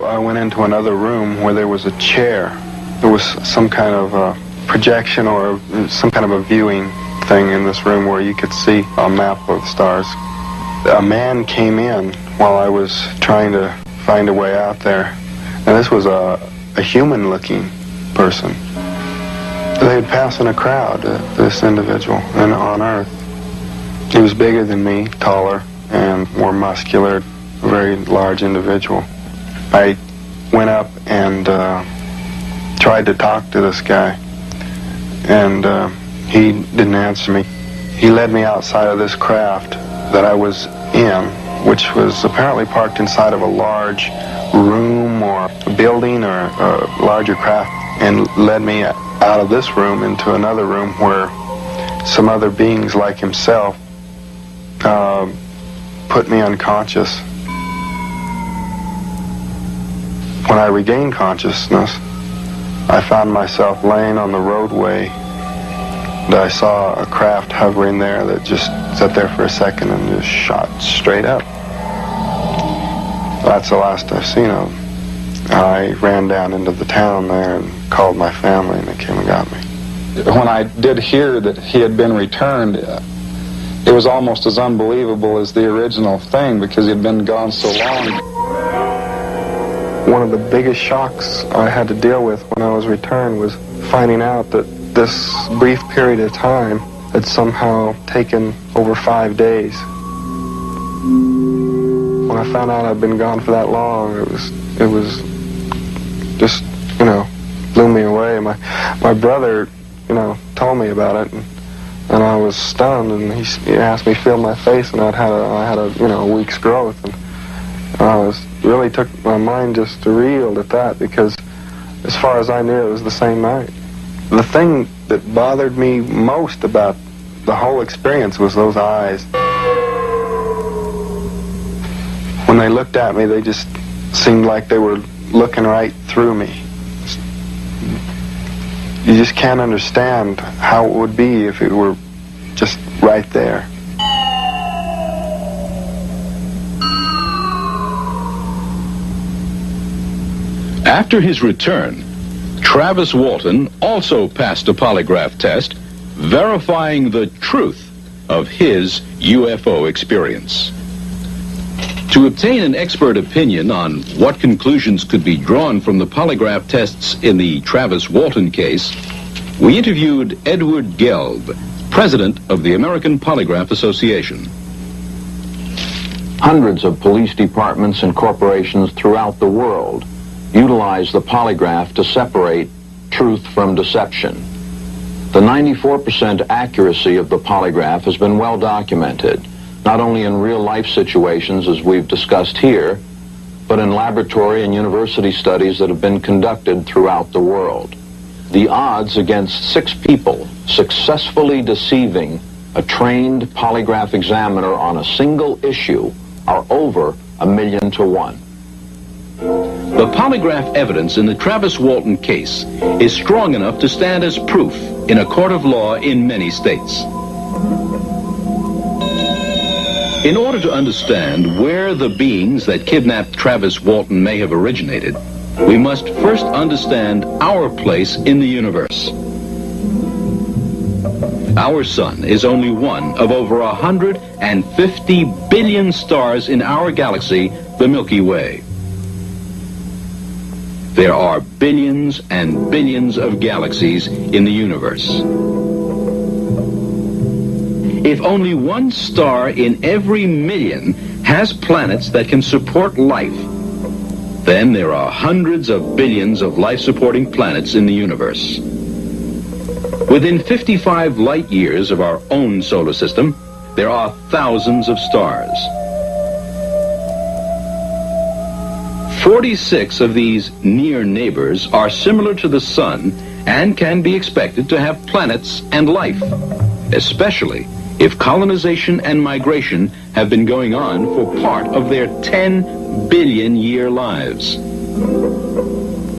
I went into another room where there was a chair. There was some kind of a projection or some kind of a viewing thing in this room where you could see a map of the stars. A man came in while I was trying to find a way out there. And this was a human-looking person. They had passed in a crowd, this individual, and on Earth. He was bigger than me, taller, and more muscular, a very large individual. I went up and tried to talk to this guy, and he didn't answer me. He led me outside of this craft that I was in, which was apparently parked inside of a large room or a building or a larger craft, and led me out of this room into another room where some other beings like himself put me unconscious. When I regained consciousness, I found myself laying on the roadway, and I saw a craft hovering there that just sat there for a second and just shot straight up. That's the last I've seen of him. I ran down into the town there and called my family, and they came and got me. When I did hear that he had been returned, it was almost as unbelievable as the original thing because he had been gone so long. One of the biggest shocks I had to deal with when I was returned was finding out that this brief period of time had somehow taken over 5 days. When I found out I'd been gone for that long, it was just, blew me away. My brother, told me about it, and I was stunned, and he asked me to feel my face, and I had a week's growth, and really took my mind just reeled at that, because as far as I knew, it was the same night. The thing that bothered me most about the whole experience was those eyes. When they looked at me, they just seemed like they were looking right through me. You just can't understand how it would be if it were just right there. After his return, Travis Walton also passed a polygraph test, verifying the truth of his UFO experience. To obtain an expert opinion on what conclusions could be drawn from the polygraph tests in the Travis Walton case, we interviewed Edward Gelb, president of the American Polygraph Association. Hundreds of police departments and corporations throughout the world utilize the polygraph to separate truth from deception. The 94% accuracy of the polygraph has been well documented, not only in real-life situations as we've discussed here, but in laboratory and university studies that have been conducted throughout the world. The odds against 6 people successfully deceiving a trained polygraph examiner on a single issue are over 1,000,000 to 1. The polygraph evidence in the Travis Walton case is strong enough to stand as proof in a court of law in many states. In order to understand where the beings that kidnapped Travis Walton may have originated, we must first understand our place in the universe. Our sun is only one of over 150 billion stars in our galaxy, the Milky Way. There are billions and billions of galaxies in the universe. If only one star in every million has planets that can support life, then there are hundreds of billions of life-supporting planets in the universe. Within 55 light years of our own solar system, there are thousands of stars. 46 of these near neighbors are similar to the sun and can be expected to have planets and life, especially if colonization and migration have been going on for part of their 10 billion year lives.